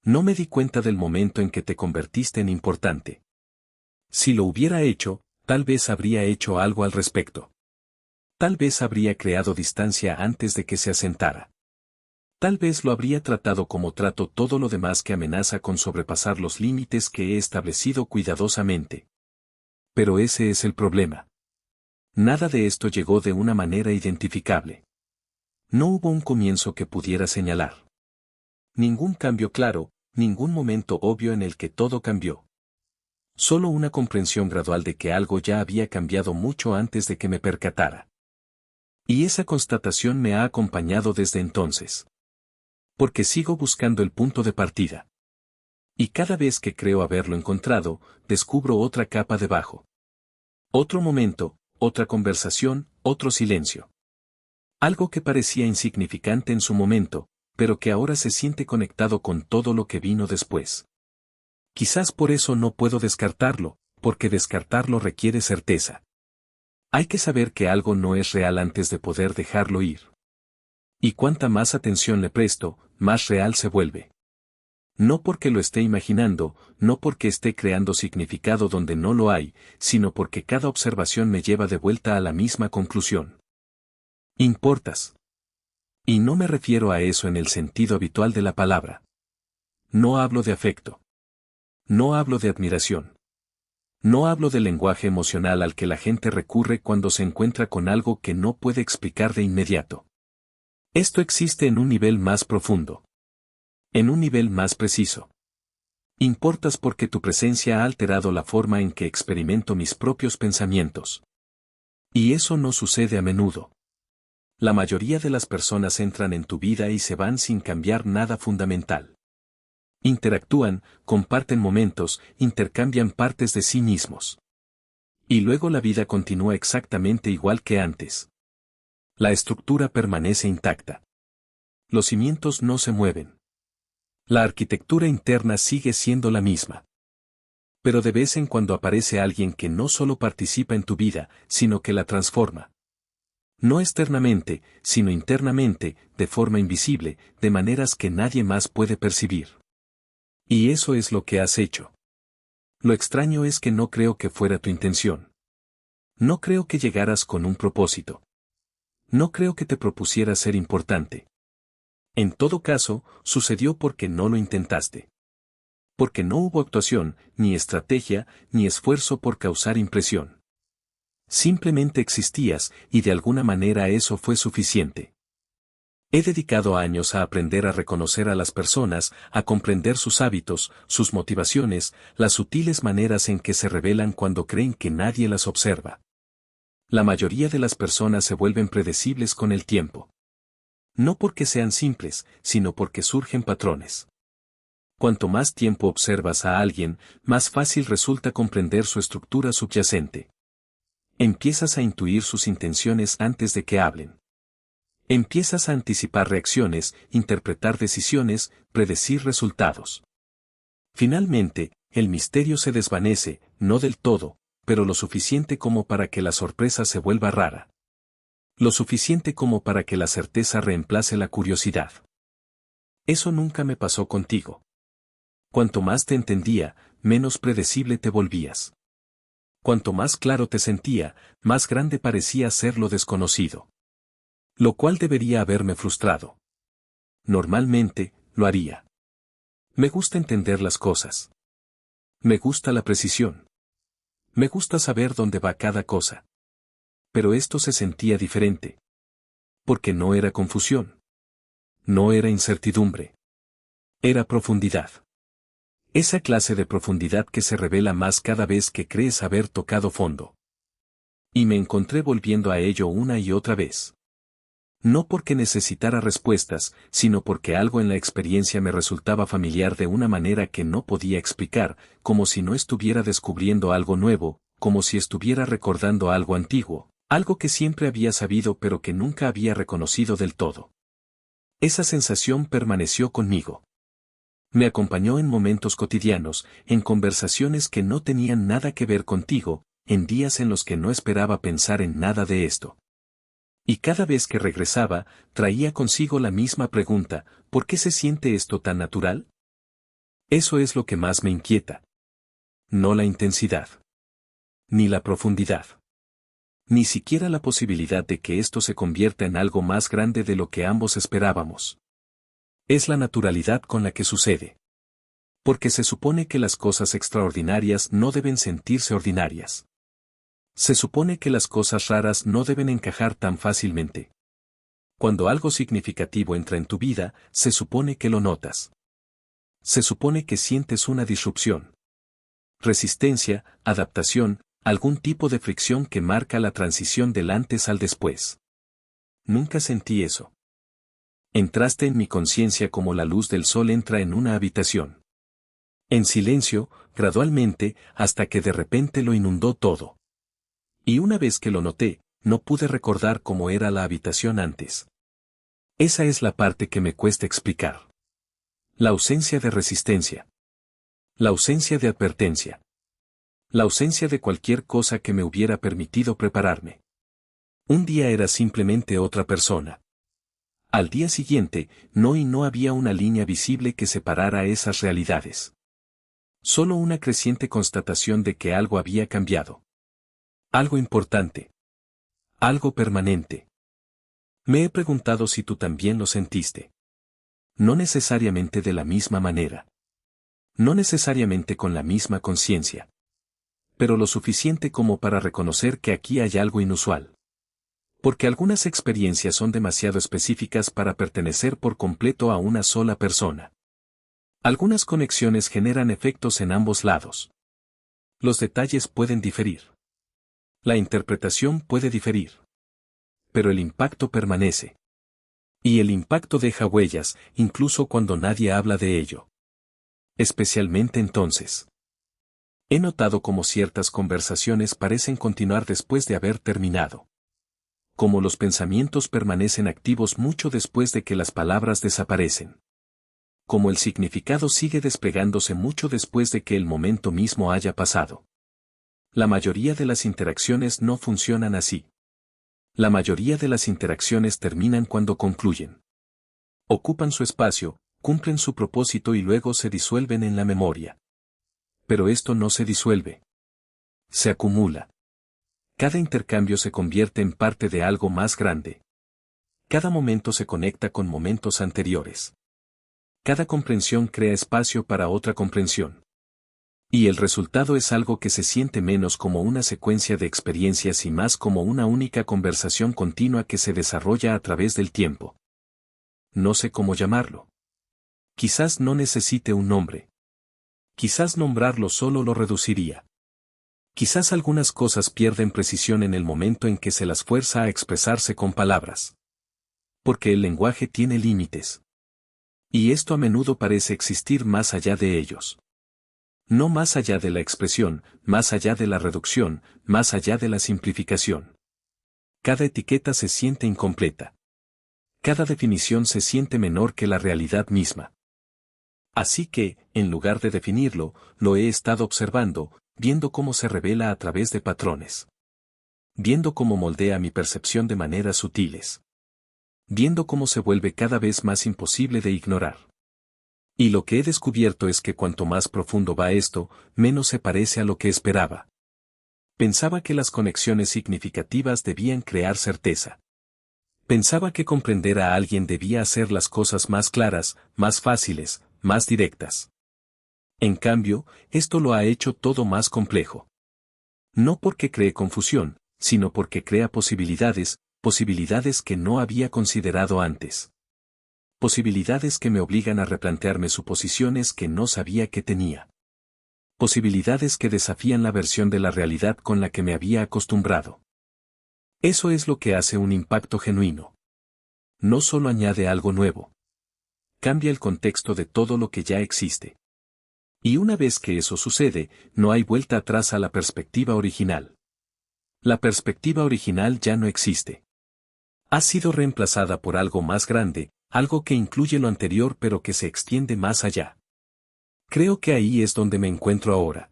No me di cuenta del momento en que te convertiste en importante. Si lo hubiera hecho, tal vez habría hecho algo al respecto. Tal vez habría creado distancia antes de que se asentara. Tal vez lo habría tratado como trato todo lo demás que amenaza con sobrepasar los límites que he establecido cuidadosamente. Pero ese es el problema. Nada de esto llegó de una manera identificable. No hubo un comienzo que pudiera señalar. Ningún cambio claro, ningún momento obvio en el que todo cambió. Solo una comprensión gradual de que algo ya había cambiado mucho antes de que me percatara. Y esa constatación me ha acompañado desde entonces. Porque sigo buscando el punto de partida. Y cada vez que creo haberlo encontrado, descubro otra capa debajo. Otro momento, otra conversación, otro silencio. Algo que parecía insignificante en su momento, pero que ahora se siente conectado con todo lo que vino después. Quizás por eso no puedo descartarlo, porque descartarlo requiere certeza. Hay que saber que algo no es real antes de poder dejarlo ir. Y cuanta más atención le presto, más real se vuelve. No porque lo esté imaginando, no porque esté creando significado donde no lo hay, sino porque cada observación me lleva de vuelta a la misma conclusión. Importas. Y no me refiero a eso en el sentido habitual de la palabra. No hablo de afecto. No hablo de admiración. No hablo del lenguaje emocional al que la gente recurre cuando se encuentra con algo que no puede explicar de inmediato. Esto existe en un nivel más profundo. En un nivel más preciso. Importas porque tu presencia ha alterado la forma en que experimento mis propios pensamientos. Y eso no sucede a menudo. La mayoría de las personas entran en tu vida y se van sin cambiar nada fundamental. Interactúan, comparten momentos, intercambian partes de sí mismos. Y luego la vida continúa exactamente igual que antes. La estructura permanece intacta. Los cimientos no se mueven. La arquitectura interna sigue siendo la misma. Pero de vez en cuando aparece alguien que no solo participa en tu vida, sino que la transforma. No externamente, sino internamente, de forma invisible, de maneras que nadie más puede percibir. Y eso es lo que has hecho. Lo extraño es que no creo que fuera tu intención. No creo que llegaras con un propósito. No creo que te propusieras ser importante. En todo caso, sucedió porque no lo intentaste. Porque no hubo actuación, ni estrategia, ni esfuerzo por causar impresión. Simplemente existías, y de alguna manera eso fue suficiente. He dedicado años a aprender a reconocer a las personas, a comprender sus hábitos, sus motivaciones, las sutiles maneras en que se revelan cuando creen que nadie las observa. La mayoría de las personas se vuelven predecibles con el tiempo. No porque sean simples, sino porque surgen patrones. Cuanto más tiempo observas a alguien, más fácil resulta comprender su estructura subyacente. Empiezas a intuir sus intenciones antes de que hablen. Empiezas a anticipar reacciones, interpretar decisiones, predecir resultados. Finalmente, el misterio se desvanece, no del todo, pero lo suficiente como para que la sorpresa se vuelva rara. Lo suficiente como para que la certeza reemplace la curiosidad. Eso nunca me pasó contigo. Cuanto más te entendía, menos predecible te volvías. Cuanto más claro te sentía, más grande parecía ser lo desconocido. Lo cual debería haberme frustrado. Normalmente, lo haría. Me gusta entender las cosas. Me gusta la precisión. Me gusta saber dónde va cada cosa. Pero esto se sentía diferente. Porque no era confusión. No era incertidumbre. Era profundidad. Esa clase de profundidad que se revela más cada vez que crees haber tocado fondo. Y me encontré volviendo a ello una y otra vez. No porque necesitara respuestas, sino porque algo en la experiencia me resultaba familiar de una manera que no podía explicar, como si no estuviera descubriendo algo nuevo, como si estuviera recordando algo antiguo, algo que siempre había sabido pero que nunca había reconocido del todo. Esa sensación permaneció conmigo. Me acompañó en momentos cotidianos, en conversaciones que no tenían nada que ver contigo, en días en los que no esperaba pensar en nada de esto. Y cada vez que regresaba, traía consigo la misma pregunta: ¿por qué se siente esto tan natural? Eso es lo que más me inquieta. No la intensidad. Ni la profundidad. Ni siquiera la posibilidad de que esto se convierta en algo más grande de lo que ambos esperábamos. Es la naturalidad con la que sucede. Porque se supone que las cosas extraordinarias no deben sentirse ordinarias. Se supone que las cosas raras no deben encajar tan fácilmente. Cuando algo significativo entra en tu vida, se supone que lo notas. Se supone que sientes una disrupción. Resistencia, adaptación, algún tipo de fricción que marca la transición del antes al después. Nunca sentí eso. Entraste en mi conciencia como la luz del sol entra en una habitación. En silencio, gradualmente, hasta que de repente lo inundó todo. Y una vez que lo noté, no pude recordar cómo era la habitación antes. Esa es la parte que me cuesta explicar. La ausencia de resistencia. La ausencia de advertencia. La ausencia de cualquier cosa que me hubiera permitido prepararme. Un día era simplemente otra persona. Al día siguiente, no había una línea visible que separara esas realidades. Solo una creciente constatación de que algo había cambiado. Algo importante. Algo permanente. Me he preguntado si tú también lo sentiste. No necesariamente de la misma manera. No necesariamente con la misma conciencia. Pero lo suficiente como para reconocer que aquí hay algo inusual. Porque algunas experiencias son demasiado específicas para pertenecer por completo a una sola persona. Algunas conexiones generan efectos en ambos lados. Los detalles pueden diferir. La interpretación puede diferir. Pero el impacto permanece. Y el impacto deja huellas, incluso cuando nadie habla de ello. Especialmente entonces. He notado cómo ciertas conversaciones parecen continuar después de haber terminado. Como los pensamientos permanecen activos mucho después de que las palabras desaparecen. Como el significado sigue desplegándose mucho después de que el momento mismo haya pasado. La mayoría de las interacciones no funcionan así. La mayoría de las interacciones terminan cuando concluyen. Ocupan su espacio, cumplen su propósito y luego se disuelven en la memoria. Pero esto no se disuelve. Se acumula. Cada intercambio se convierte en parte de algo más grande. Cada momento se conecta con momentos anteriores. Cada comprensión crea espacio para otra comprensión. Y el resultado es algo que se siente menos como una secuencia de experiencias y más como una única conversación continua que se desarrolla a través del tiempo. No sé cómo llamarlo. Quizás no necesite un nombre. Quizás nombrarlo solo lo reduciría. Quizás algunas cosas pierden precisión en el momento en que se las fuerza a expresarse con palabras. Porque el lenguaje tiene límites. Y esto a menudo parece existir más allá de ellos. No más allá de la expresión, más allá de la reducción, más allá de la simplificación. Cada etiqueta se siente incompleta. Cada definición se siente menor que la realidad misma. Así que, en lugar de definirlo, lo he estado observando, viendo cómo se revela a través de patrones. Viendo cómo moldea mi percepción de maneras sutiles. Viendo cómo se vuelve cada vez más imposible de ignorar. Y lo que he descubierto es que cuanto más profundo va esto, menos se parece a lo que esperaba. Pensaba que las conexiones significativas debían crear certeza. Pensaba que comprender a alguien debía hacer las cosas más claras, más fáciles, más directas. En cambio, esto lo ha hecho todo más complejo. No porque cree confusión, sino porque crea posibilidades, posibilidades que no había considerado antes. Posibilidades que me obligan a replantearme suposiciones que no sabía que tenía. Posibilidades que desafían la versión de la realidad con la que me había acostumbrado. Eso es lo que hace un impacto genuino. No solo añade algo nuevo. Cambia el contexto de todo lo que ya existe. Y una vez que eso sucede, no hay vuelta atrás a la perspectiva original. La perspectiva original ya no existe. Ha sido reemplazada por algo más grande, algo que incluye lo anterior pero que se extiende más allá. Creo que ahí es donde me encuentro ahora.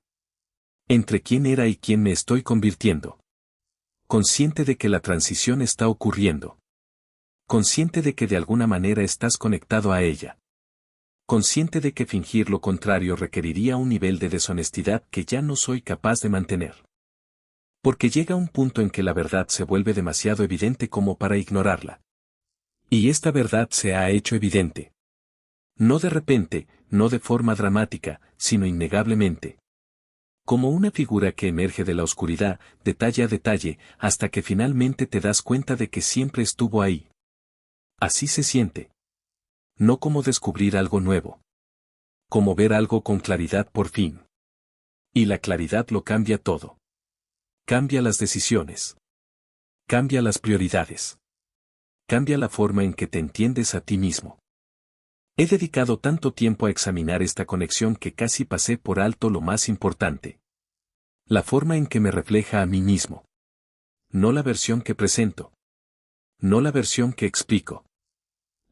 Entre quién era y quién me estoy convirtiendo. Consciente de que la transición está ocurriendo. Consciente de que de alguna manera estás conectado a ella. consciente de que fingir lo contrario requeriría un nivel de deshonestidad que ya no soy capaz de mantener. Porque llega un punto en que la verdad se vuelve demasiado evidente como para ignorarla. Y esta verdad se ha hecho evidente. No de repente, no de forma dramática, sino innegablemente. Como una figura que emerge de la oscuridad, detalle a detalle, hasta que finalmente te das cuenta de que siempre estuvo ahí. Así se siente. No como descubrir algo nuevo. Como ver algo con claridad por fin. Y la claridad lo cambia todo. Cambia las decisiones. Cambia las prioridades. Cambia la forma en que te entiendes a ti mismo. He dedicado tanto tiempo a examinar esta conexión que casi pasé por alto lo más importante. La forma en que me refleja a mí mismo. No la versión que presento. No la versión que explico.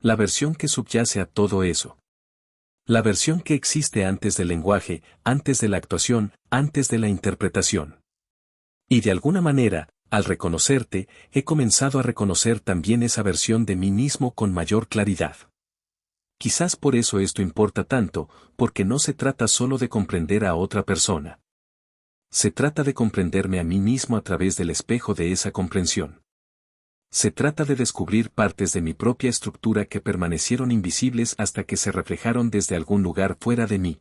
La versión que subyace a todo eso. La versión que existe antes del lenguaje, antes de la actuación, antes de la interpretación. Y de alguna manera, al reconocerte, he comenzado a reconocer también esa versión de mí mismo con mayor claridad. Quizás por eso esto importa tanto, porque no se trata solo de comprender a otra persona. Se trata de comprenderme a mí mismo a través del espejo de esa comprensión. Se trata de descubrir partes de mi propia estructura que permanecieron invisibles hasta que se reflejaron desde algún lugar fuera de mí.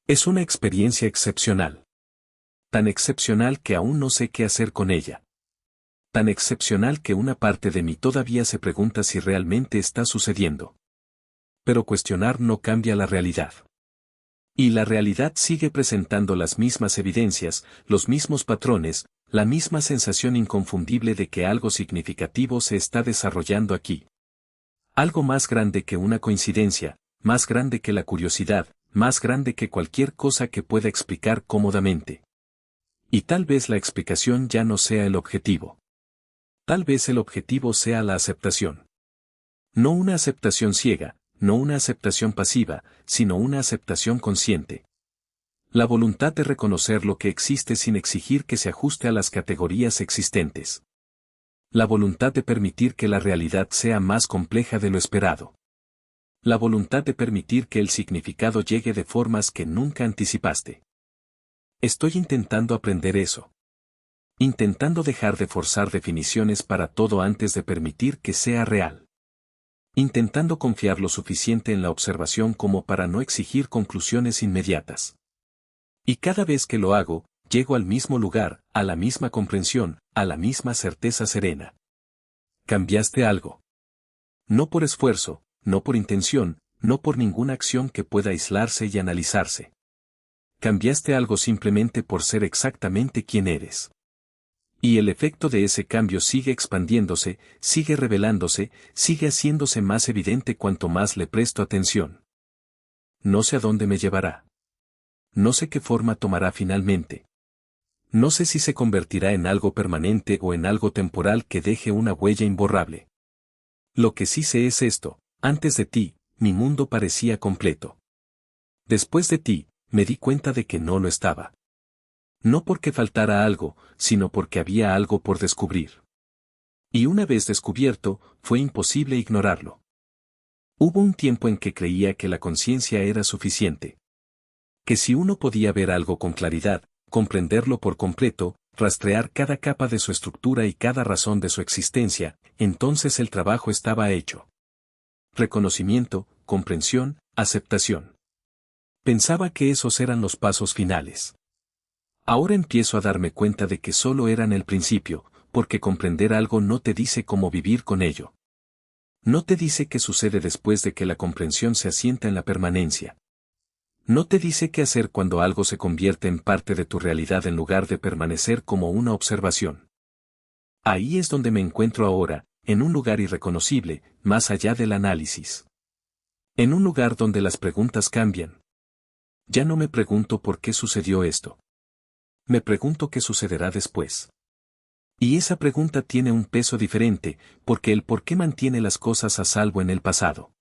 Es una experiencia excepcional. Tan excepcional que aún no sé qué hacer con ella. Tan excepcional que una parte de mí todavía se pregunta si realmente está sucediendo. Pero cuestionar no cambia la realidad. Y la realidad sigue presentando las mismas evidencias, los mismos patrones, la misma sensación inconfundible de que algo significativo se está desarrollando aquí. Algo más grande que una coincidencia, más grande que la curiosidad, más grande que cualquier cosa que pueda explicar cómodamente. Y tal vez la explicación ya no sea el objetivo. Tal vez el objetivo sea la aceptación. No una aceptación ciega, no una aceptación pasiva, sino una aceptación consciente. La voluntad de reconocer lo que existe sin exigir que se ajuste a las categorías existentes. La voluntad de permitir que la realidad sea más compleja de lo esperado. La voluntad de permitir que el significado llegue de formas que nunca anticipaste. Estoy intentando aprender eso. Intentando dejar de forzar definiciones para todo antes de permitir que sea real. Intentando confiar lo suficiente en la observación como para no exigir conclusiones inmediatas. Y cada vez que lo hago, llego al mismo lugar, a la misma comprensión, a la misma certeza serena. Cambiaste algo. No por esfuerzo, no por intención, no por ninguna acción que pueda aislarse y analizarse. Cambiaste algo simplemente por ser exactamente quien eres. Y el efecto de ese cambio sigue expandiéndose, sigue revelándose, sigue haciéndose más evidente cuanto más le presto atención. No sé a dónde me llevará. No sé qué forma tomará finalmente. No sé si se convertirá en algo permanente o en algo temporal que deje una huella imborrable. Lo que sí sé es esto: antes de ti, mi mundo parecía completo. Después de ti, me di cuenta de que no lo estaba. No porque faltara algo, sino porque había algo por descubrir. Y una vez descubierto, fue imposible ignorarlo. Hubo un tiempo en que creía que la conciencia era suficiente. Que si uno podía ver algo con claridad, comprenderlo por completo, rastrear cada capa de su estructura y cada razón de su existencia, entonces el trabajo estaba hecho. Reconocimiento, comprensión, aceptación. Pensaba que esos eran los pasos finales. Ahora empiezo a darme cuenta de que solo eran el principio, porque comprender algo no te dice cómo vivir con ello. No te dice qué sucede después de que la comprensión se asienta en la permanencia. No te dice qué hacer cuando algo se convierte en parte de tu realidad en lugar de permanecer como una observación. Ahí es donde me encuentro ahora, en un lugar irreconocible, más allá del análisis. En un lugar donde las preguntas cambian. Ya no me pregunto por qué sucedió esto. Me pregunto qué sucederá después. Y esa pregunta tiene un peso diferente, porque el por qué mantiene las cosas a salvo en el pasado.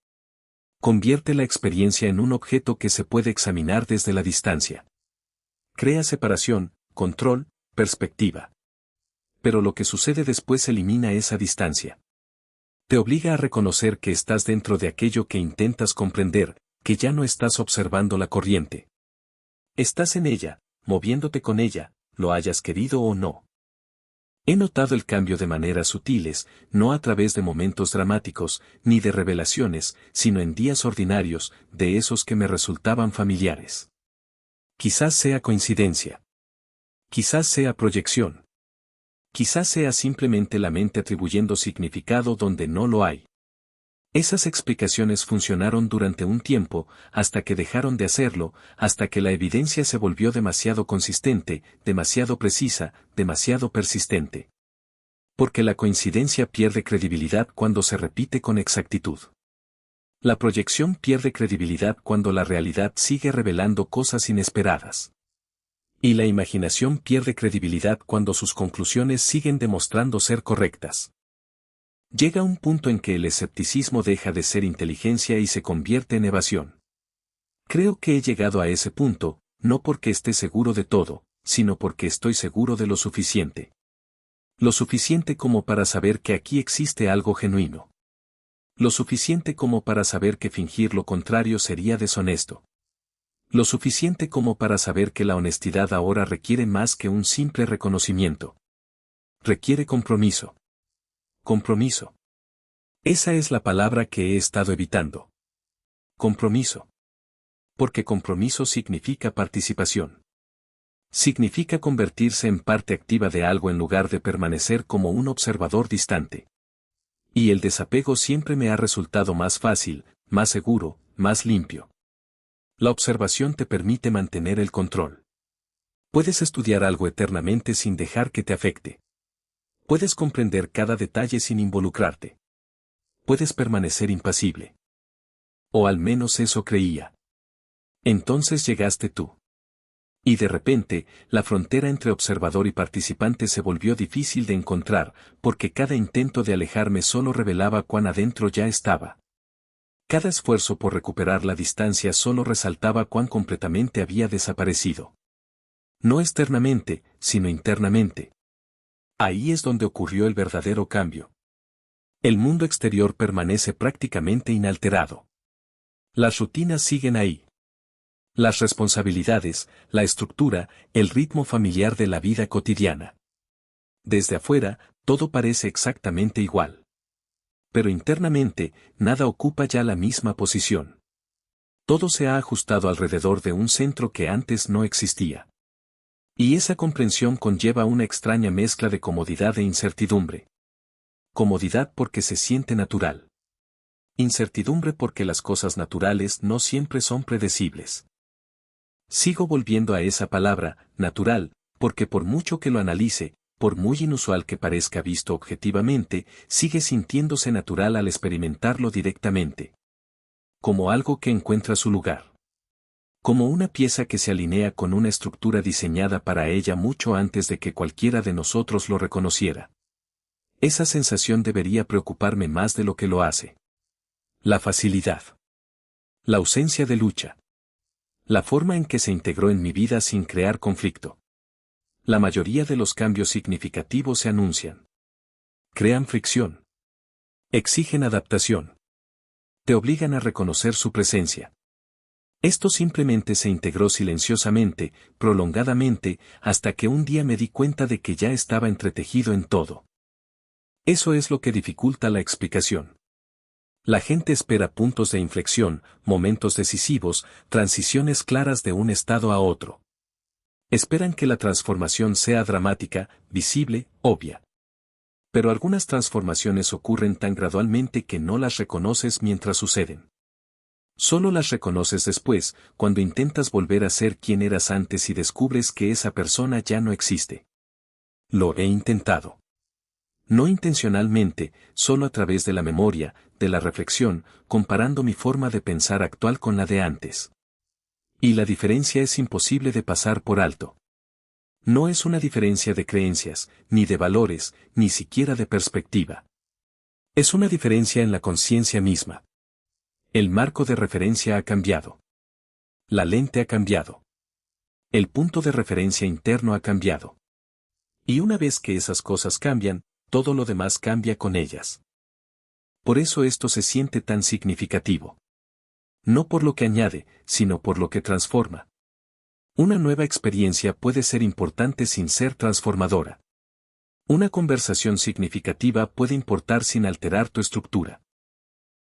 Convierte la experiencia en un objeto que se puede examinar desde la distancia. Crea separación, control, perspectiva. Pero lo que sucede después elimina esa distancia. Te obliga a reconocer que estás dentro de aquello que intentas comprender, que ya no estás observando la corriente. Estás en ella, moviéndote con ella, lo hayas querido o no. He notado el cambio de maneras sutiles, no a través de momentos dramáticos, ni de revelaciones, sino en días ordinarios, de esos que me resultaban familiares. Quizás sea coincidencia. Quizás sea proyección. Quizás sea simplemente la mente atribuyendo significado donde no lo hay. Esas explicaciones funcionaron durante un tiempo, hasta que dejaron de hacerlo, hasta que la evidencia se volvió demasiado consistente, demasiado precisa, demasiado persistente. Porque la coincidencia pierde credibilidad cuando se repite con exactitud. La proyección pierde credibilidad cuando la realidad sigue revelando cosas inesperadas. Y la imaginación pierde credibilidad cuando sus conclusiones siguen demostrando ser correctas. Llega un punto en que el escepticismo deja de ser inteligencia y se convierte en evasión. Creo que he llegado a ese punto, no porque esté seguro de todo, sino porque estoy seguro de lo suficiente. Lo suficiente como para saber que aquí existe algo genuino. Lo suficiente como para saber que fingir lo contrario sería deshonesto. Lo suficiente como para saber que la honestidad ahora requiere más que un simple reconocimiento. Requiere compromiso. Compromiso. Esa es la palabra que he estado evitando. Compromiso. Porque compromiso significa participación. Significa convertirse en parte activa de algo en lugar de permanecer como un observador distante. Y el desapego siempre me ha resultado más fácil, más seguro, más limpio. La observación te permite mantener el control. Puedes estudiar algo eternamente sin dejar que te afecte. Puedes comprender cada detalle sin involucrarte. Puedes permanecer impasible. O al menos eso creía. Entonces llegaste tú. Y de repente, la frontera entre observador y participante se volvió difícil de encontrar, porque cada intento de alejarme solo revelaba cuán adentro ya estaba. Cada esfuerzo por recuperar la distancia solo resaltaba cuán completamente había desaparecido. No externamente, sino internamente. Ahí es donde ocurrió el verdadero cambio. El mundo exterior permanece prácticamente inalterado. Las rutinas siguen ahí. Las responsabilidades, la estructura, el ritmo familiar de la vida cotidiana. Desde afuera, todo parece exactamente igual. Pero internamente, nada ocupa ya la misma posición. Todo se ha ajustado alrededor de un centro que antes no existía. Y esa comprensión conlleva una extraña mezcla de comodidad e incertidumbre. Comodidad porque se siente natural. Incertidumbre porque las cosas naturales no siempre son predecibles. Sigo volviendo a esa palabra, natural, porque por mucho que lo analice, por muy inusual que parezca visto objetivamente, sigue sintiéndose natural al experimentarlo directamente. Como algo que encuentra su lugar. Como una pieza que se alinea con una estructura diseñada para ella mucho antes de que cualquiera de nosotros lo reconociera. Esa sensación debería preocuparme más de lo que lo hace. La facilidad. La ausencia de lucha. La forma en que se integró en mi vida sin crear conflicto. La mayoría de los cambios significativos se anuncian. Crean fricción. Exigen adaptación. Te obligan a reconocer su presencia. Esto simplemente se integró silenciosamente, prolongadamente, hasta que un día me di cuenta de que ya estaba entretejido en todo. Eso es lo que dificulta la explicación. La gente espera puntos de inflexión, momentos decisivos, transiciones claras de un estado a otro. Esperan que la transformación sea dramática, visible, obvia. Pero algunas transformaciones ocurren tan gradualmente que no las reconoces mientras suceden. Solo las reconoces después, cuando intentas volver a ser quien eras antes y descubres que esa persona ya no existe. Lo he intentado. No intencionalmente, solo a través de la memoria, de la reflexión, comparando mi forma de pensar actual con la de antes. Y la diferencia es imposible de pasar por alto. No es una diferencia de creencias, ni de valores, ni siquiera de perspectiva. Es una diferencia en la conciencia misma. El marco de referencia ha cambiado. La lente ha cambiado. El punto de referencia interno ha cambiado. Y una vez que esas cosas cambian, todo lo demás cambia con ellas. Por eso esto se siente tan significativo. No por lo que añade, sino por lo que transforma. Una nueva experiencia puede ser importante sin ser transformadora. Una conversación significativa puede importar sin alterar tu estructura.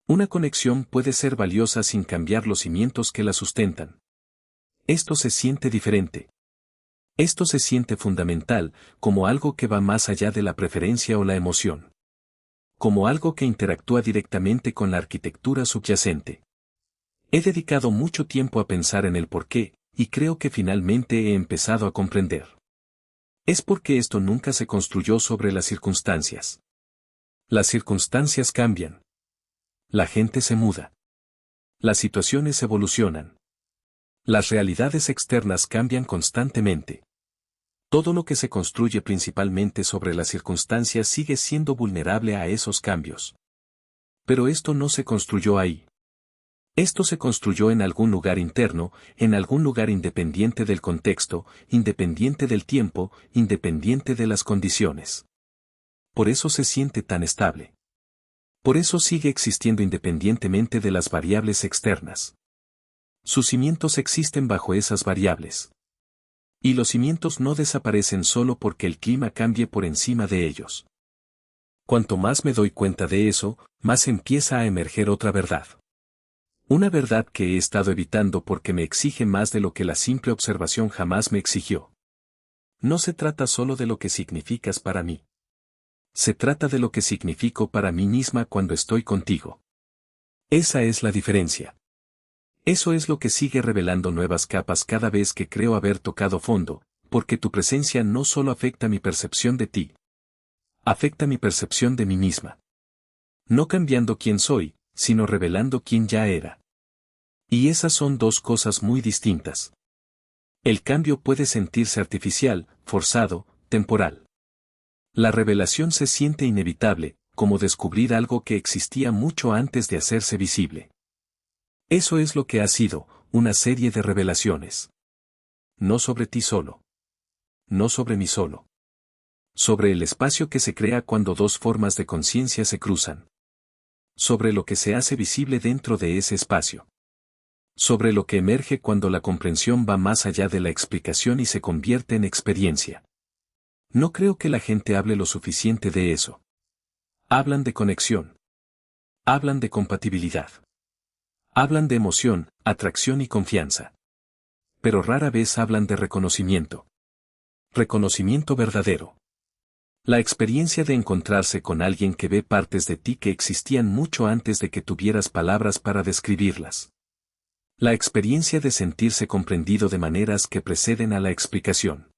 Una conexión puede ser valiosa sin cambiar los cimientos que la sustentan. Esto se siente diferente. Esto se siente fundamental, como algo que va más allá de la preferencia o la emoción. Como algo que interactúa directamente con la arquitectura subyacente. He dedicado mucho tiempo a pensar en el porqué, y creo que finalmente he empezado a comprender. Es porque esto nunca se construyó sobre las circunstancias. Las circunstancias cambian. La gente se muda. Las situaciones evolucionan. Las realidades externas cambian constantemente. Todo lo que se construye principalmente sobre las circunstancias sigue siendo vulnerable a esos cambios. Pero esto no se construyó ahí. Esto se construyó en algún lugar interno, en algún lugar independiente del contexto, independiente del tiempo, independiente de las condiciones. Por eso se siente tan estable. Por eso sigue existiendo independientemente de las variables externas. Sus cimientos existen bajo esas variables. Y los cimientos no desaparecen solo porque el clima cambie por encima de ellos. Cuanto más me doy cuenta de eso, más empieza a emerger otra verdad. Una verdad que he estado evitando porque me exige más de lo que la simple observación jamás me exigió. No se trata solo de lo que significas para mí. Se trata de lo que significo para mí misma cuando estoy contigo. Esa es la diferencia. Eso es lo que sigue revelando nuevas capas cada vez que creo haber tocado fondo, porque tu presencia no solo afecta mi percepción de ti. Afecta mi percepción de mí misma. No cambiando quién soy, sino revelando quién ya era. Y esas son dos cosas muy distintas. El cambio puede sentirse artificial, forzado, temporal. La revelación se siente inevitable, como descubrir algo que existía mucho antes de hacerse visible. Eso es lo que ha sido, una serie de revelaciones. No sobre ti solo. No sobre mí solo. Sobre el espacio que se crea cuando dos formas de conciencia se cruzan. Sobre lo que se hace visible dentro de ese espacio. Sobre lo que emerge cuando la comprensión va más allá de la explicación y se convierte en experiencia. No creo que la gente hable lo suficiente de eso. Hablan de conexión. Hablan de compatibilidad. Hablan de emoción, atracción y confianza. Pero rara vez hablan de reconocimiento. Reconocimiento verdadero. La experiencia de encontrarse con alguien que ve partes de ti que existían mucho antes de que tuvieras palabras para describirlas. La experiencia de sentirse comprendido de maneras que preceden a la explicación.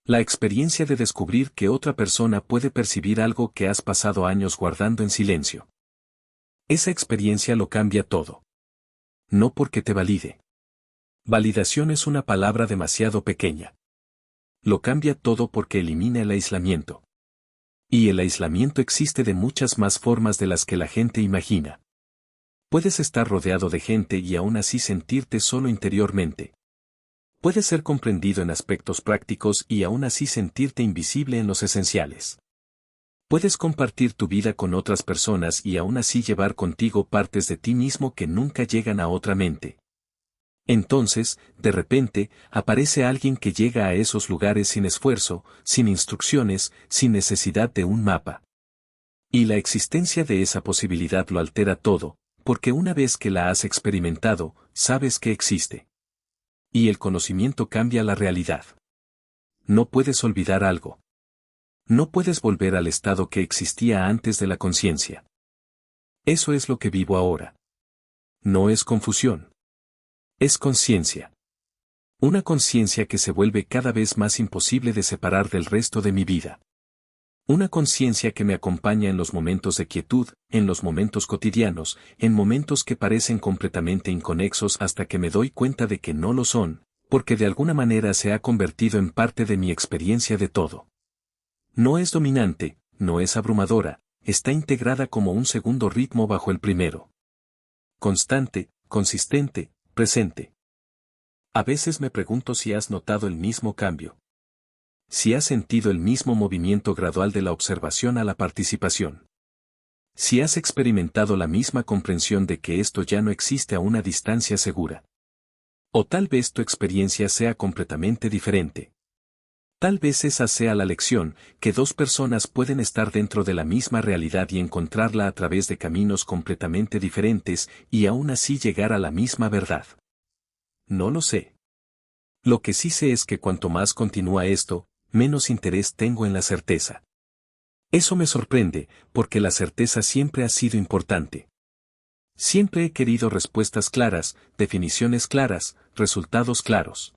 La experiencia de descubrir que otra persona puede percibir algo que has pasado años guardando en silencio. Esa experiencia lo cambia todo. No porque te valide. Validación es una palabra demasiado pequeña. Lo cambia todo porque elimina el aislamiento. Y el aislamiento existe de muchas más formas de las que la gente imagina. Puedes estar rodeado de gente y aún así sentirte solo interiormente. Puedes ser comprendido en aspectos prácticos y aún así sentirte invisible en los esenciales. Puedes compartir tu vida con otras personas y aún así llevar contigo partes de ti mismo que nunca llegan a otra mente. Entonces, de repente, aparece alguien que llega a esos lugares sin esfuerzo, sin instrucciones, sin necesidad de un mapa. Y la existencia de esa posibilidad lo altera todo, porque una vez que la has experimentado, sabes que existe. Y el conocimiento cambia la realidad. No puedes olvidar algo. No puedes volver al estado que existía antes de la conciencia. Eso es lo que vivo ahora. No es confusión. Es conciencia. Una conciencia que se vuelve cada vez más imposible de separar del resto de mi vida. Una conciencia que me acompaña en los momentos de quietud, en los momentos cotidianos, en momentos que parecen completamente inconexos hasta que me doy cuenta de que no lo son, porque de alguna manera se ha convertido en parte de mi experiencia de todo. No es dominante, no es abrumadora, está integrada como un segundo ritmo bajo el primero. Constante, consistente, presente. A veces me pregunto si has notado el mismo cambio. Si has sentido el mismo movimiento gradual de la observación a la participación. Si has experimentado la misma comprensión de que esto ya no existe a una distancia segura. O tal vez tu experiencia sea completamente diferente. Tal vez esa sea la lección, que dos personas pueden estar dentro de la misma realidad y encontrarla a través de caminos completamente diferentes y aún así llegar a la misma verdad. No lo sé. Lo que sí sé es que cuanto más continúa esto, menos interés tengo en la certeza. Eso me sorprende, porque la certeza siempre ha sido importante. Siempre he querido respuestas claras, definiciones claras, resultados claros.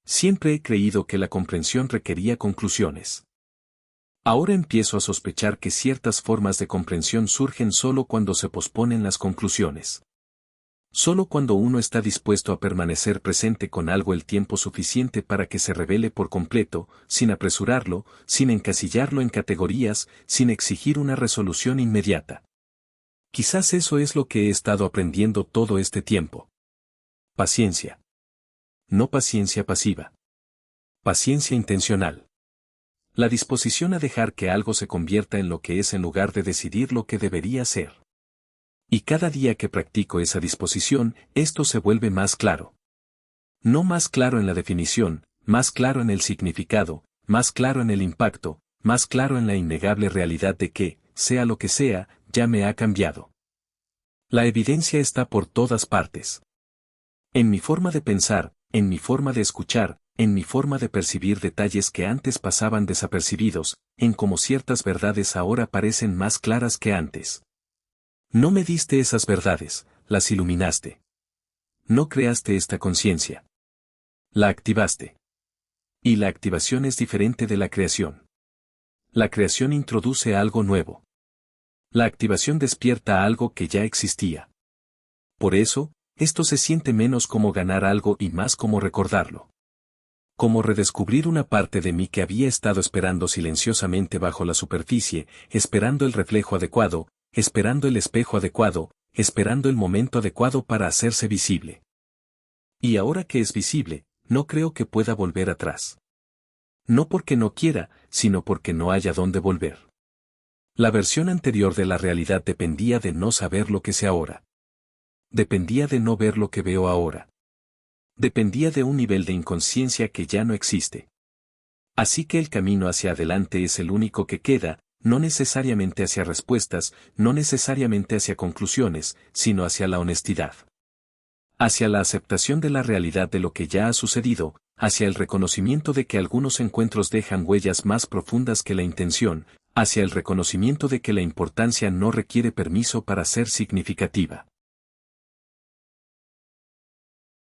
Siempre he creído que la comprensión requería conclusiones. Ahora empiezo a sospechar que ciertas formas de comprensión surgen solo cuando se posponen las conclusiones. Solo cuando uno está dispuesto a permanecer presente con algo el tiempo suficiente para que se revele por completo, sin apresurarlo, sin encasillarlo en categorías, sin exigir una resolución inmediata. Quizás eso es lo que he estado aprendiendo todo este tiempo. Paciencia. No paciencia pasiva. Paciencia intencional. La disposición a dejar que algo se convierta en lo que es en lugar de decidir lo que debería ser. Y cada día que practico esa disposición, esto se vuelve más claro. No más claro en la definición, más claro en el significado, más claro en el impacto, más claro en la innegable realidad de que, sea lo que sea, ya me ha cambiado. La evidencia está por todas partes. En mi forma de pensar, en mi forma de escuchar, en mi forma de percibir detalles que antes pasaban desapercibidos, en cómo ciertas verdades ahora parecen más claras que antes. No me diste esas verdades, las iluminaste. No creaste esta conciencia. La activaste. Y la activación es diferente de la creación. La creación introduce algo nuevo. La activación despierta algo que ya existía. Por eso, esto se siente menos como ganar algo y más como recordarlo. Como redescubrir una parte de mí que había estado esperando silenciosamente bajo la superficie, esperando el reflejo adecuado, esperando el espejo adecuado, esperando el momento adecuado para hacerse visible. Y ahora que es visible, no creo que pueda volver atrás. No porque no quiera, sino porque no haya dónde volver. La versión anterior de la realidad dependía de no saber lo que sé ahora. Dependía de no ver lo que veo ahora. Dependía de un nivel de inconsciencia que ya no existe. Así que el camino hacia adelante es el único que queda, no necesariamente hacia respuestas, no necesariamente hacia conclusiones, sino hacia la honestidad. Hacia la aceptación de la realidad de lo que ya ha sucedido, hacia el reconocimiento de que algunos encuentros dejan huellas más profundas que la intención, hacia el reconocimiento de que la importancia no requiere permiso para ser significativa.